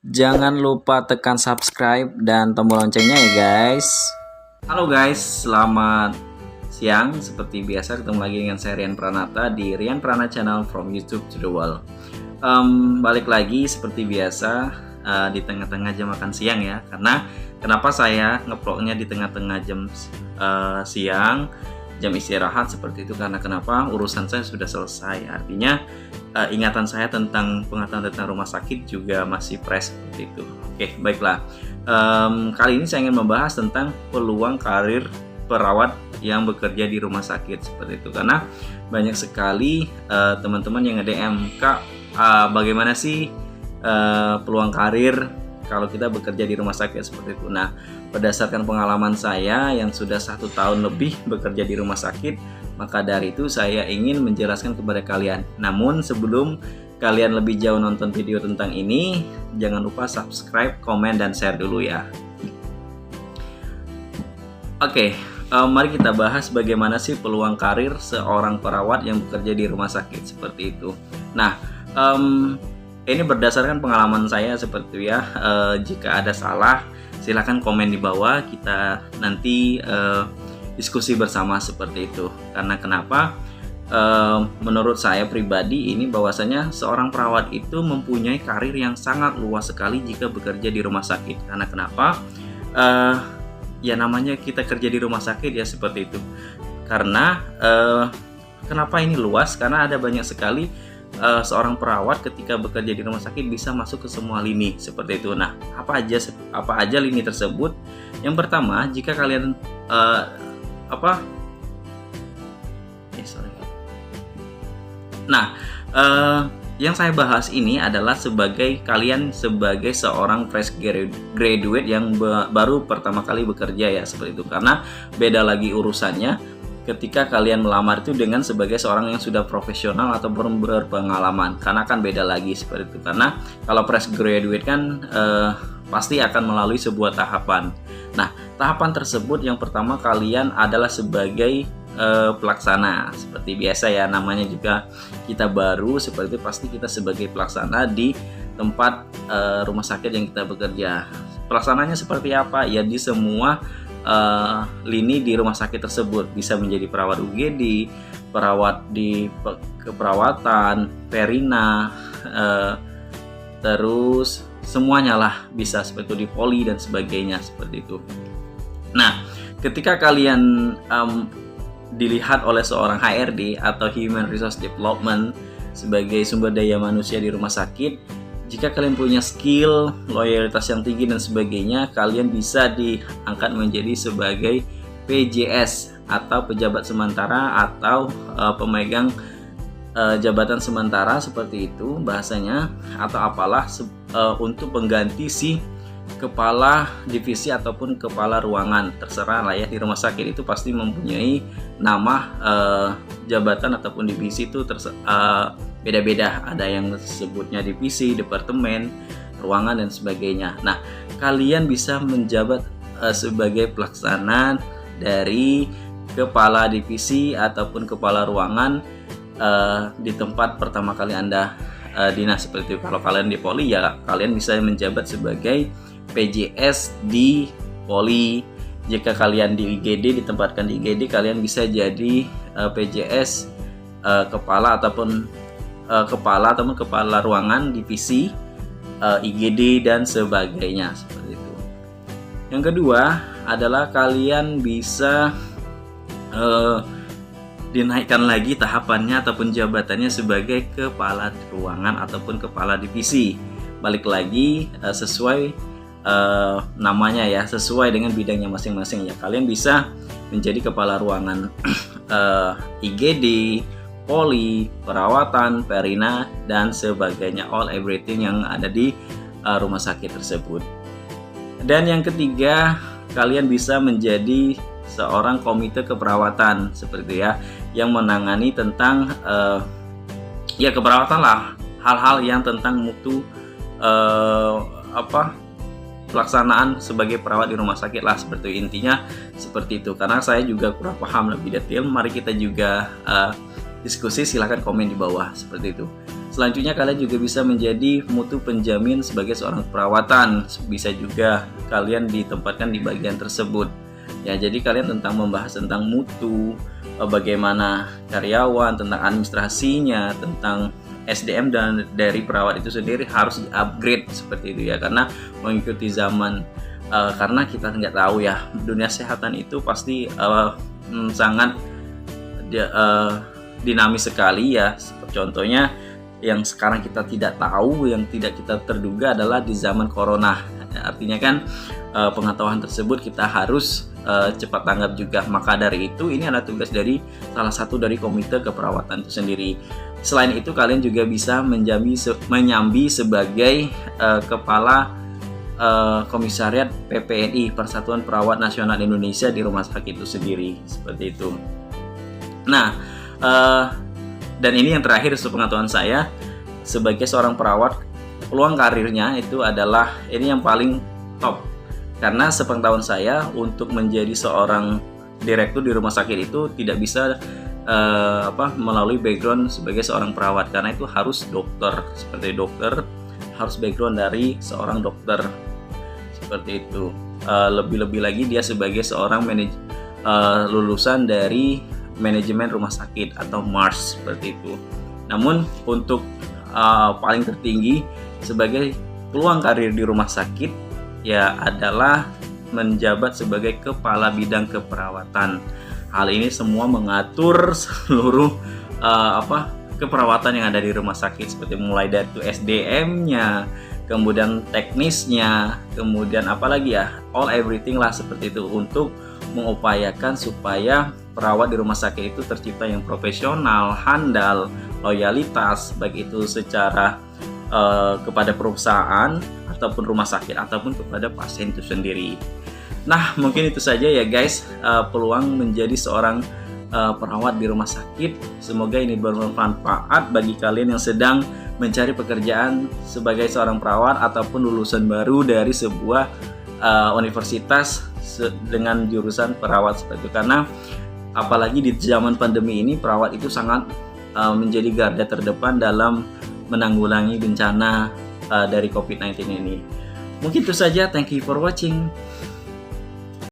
Jangan lupa tekan subscribe dan tombol loncengnya ya guys. Halo guys, selamat siang. Seperti biasa ketemu lagi dengan saya Rian Pranata di Rian Prana Channel from YouTube to the World. Balik lagi seperti biasa di tengah-tengah jam makan siang ya. Karena kenapa saya ngevlognya di tengah-tengah jam siang, jam istirahat seperti itu, karena kenapa urusan saya sudah selesai. Artinya ingatan saya tentang pengetahuan tentang rumah sakit juga masih fresh seperti itu. Oke, baiklah. Kali ini saya ingin membahas tentang peluang karir perawat yang bekerja di rumah sakit seperti itu, karena banyak sekali teman-teman yang nge-DM, Kak, bagaimana sih peluang karir kalau kita bekerja di rumah sakit seperti itu. Nah, berdasarkan pengalaman saya yang sudah 1 tahun lebih bekerja di rumah sakit, maka dari itu saya ingin menjelaskan kepada kalian. Namun sebelum kalian lebih jauh nonton video tentang ini, jangan lupa subscribe, komen, dan share dulu ya. Oke, mari kita bahas bagaimana sih peluang karir seorang perawat yang bekerja di rumah sakit seperti itu. Nah, ini berdasarkan pengalaman saya seperti itu ya. Jika ada salah, silahkan komen di bawah, kita nanti diskusi bersama seperti itu. Karena kenapa? Menurut saya pribadi ini bahwasanya seorang perawat itu mempunyai karir yang sangat luas sekali jika bekerja di rumah sakit. Karena kenapa? Ya namanya kita kerja di rumah sakit ya seperti itu. Karena kenapa ini luas? Karena ada banyak sekali seorang perawat ketika bekerja di rumah sakit bisa masuk ke semua lini seperti itu. Nah, apa aja lini tersebut? Yang pertama, jika kalian yang saya bahas ini adalah kalian sebagai seorang fresh graduate yang baru pertama kali bekerja ya seperti itu. Karena beda lagi urusannya ketika kalian melamar itu dengan sebagai seorang yang sudah profesional atau berpengalaman, karena kan beda lagi seperti itu. Karena kalau fresh graduate kan pasti akan melalui sebuah tahapan. Nah, tahapan tersebut yang pertama kalian adalah sebagai pelaksana. Seperti biasa ya, namanya juga kita baru seperti itu, pasti kita sebagai pelaksana di tempat rumah sakit yang kita bekerja. Pelaksananya seperti apa? Ya di semua lini di rumah sakit tersebut, bisa menjadi perawat UGD, perawat di keperawatan, perina, terus semuanya lah bisa seperti itu, di poli dan sebagainya seperti itu. Nah, ketika kalian dilihat oleh seorang HRD atau Human Resource Development sebagai sumber daya manusia di rumah sakit, jika kalian punya skill, loyalitas yang tinggi dan sebagainya, kalian bisa diangkat menjadi sebagai PJS atau pejabat sementara atau pemegang jabatan sementara seperti itu bahasanya, atau apalah untuk pengganti si kepala divisi ataupun kepala ruangan, terserah lah ya. Di rumah sakit itu pasti mempunyai nama jabatan ataupun divisi itu beda-beda, ada yang sebutnya divisi, departemen, ruangan dan sebagainya. Nah, kalian bisa menjabat sebagai pelaksana dari kepala divisi ataupun kepala ruangan di tempat pertama kali Anda dinas seperti itu. Kalau kalian di poli ya kalian bisa menjabat sebagai PJS di poli. Jika kalian di IGD, ditempatkan di IGD, kalian bisa jadi PJS kepala ataupun kepala ruangan divisi IGD dan sebagainya seperti itu. Yang kedua adalah kalian bisa dinaikkan lagi tahapannya ataupun jabatannya sebagai kepala ruangan ataupun kepala divisi. Balik lagi sesuai namanya ya, sesuai dengan bidangnya masing-masing ya. Kalian bisa menjadi kepala ruangan IGD, poli, perawatan, perina, dan sebagainya, all everything yang ada di rumah sakit tersebut. Dan yang ketiga, kalian bisa menjadi seorang komite keperawatan seperti itu ya, yang menangani tentang ya keperawatan lah, hal-hal yang tentang mutu pelaksanaan sebagai perawat di rumah sakit lah, seperti itu. Intinya seperti itu. Karena saya juga kurang paham lebih detail, mari kita juga diskusi, silahkan komen di bawah seperti itu. Selanjutnya kalian juga bisa menjadi mutu penjamin sebagai seorang perawatan. Bisa juga kalian ditempatkan di bagian tersebut. Ya, jadi kalian membahas tentang mutu, bagaimana karyawan, tentang administrasinya, tentang SDM dan dari perawat itu sendiri harus di-upgrade seperti itu ya, karena mengikuti zaman. Karena kita nggak tahu ya, dunia kesehatan itu pasti sangat dinamis sekali ya. Contohnya yang sekarang kita tidak tahu, yang tidak kita terduga adalah di zaman corona. Artinya kan pengetahuan tersebut kita harus cepat tanggap juga. Maka dari itu ini adalah tugas dari salah satu dari komite keperawatan itu sendiri. Selain itu kalian juga bisa menyambi sebagai kepala komisariat PPNI, Persatuan Perawat Nasional Indonesia, di rumah sakit itu sendiri, seperti itu. Nah, dan ini yang terakhir sepengetahuan saya, sebagai seorang perawat, peluang karirnya itu adalah ini yang paling top. Karena sepengetahuan saya, untuk menjadi seorang direktur di rumah sakit itu tidak bisa melalui background sebagai seorang perawat, karena itu harus dokter, seperti dokter harus background dari seorang dokter, seperti itu. Lebih-lebih lagi dia sebagai seorang lulusan dari manajemen rumah sakit atau MARS, seperti itu. Namun untuk paling tertinggi sebagai peluang karir di rumah sakit ya adalah menjabat sebagai kepala bidang keperawatan. Hal ini semua mengatur seluruh keperawatan yang ada di rumah sakit, seperti mulai dari SDM-nya, kemudian teknisnya, kemudian apalagi ya, all everything lah seperti itu, untuk mengupayakan supaya perawat di rumah sakit itu tercipta yang profesional, handal, loyalitas, baik itu secara kepada perusahaan ataupun rumah sakit ataupun kepada pasien itu sendiri. Nah, mungkin itu saja ya guys, peluang menjadi seorang perawat di rumah sakit. Semoga ini bermanfaat bagi kalian yang sedang mencari pekerjaan sebagai seorang perawat ataupun lulusan baru dari sebuah universitas dengan jurusan perawat seperti itu. Karena apalagi di zaman pandemi ini, perawat itu sangat menjadi garda terdepan dalam menanggulangi bencana dari COVID-19 ini. Mungkin itu saja. Thank you for watching.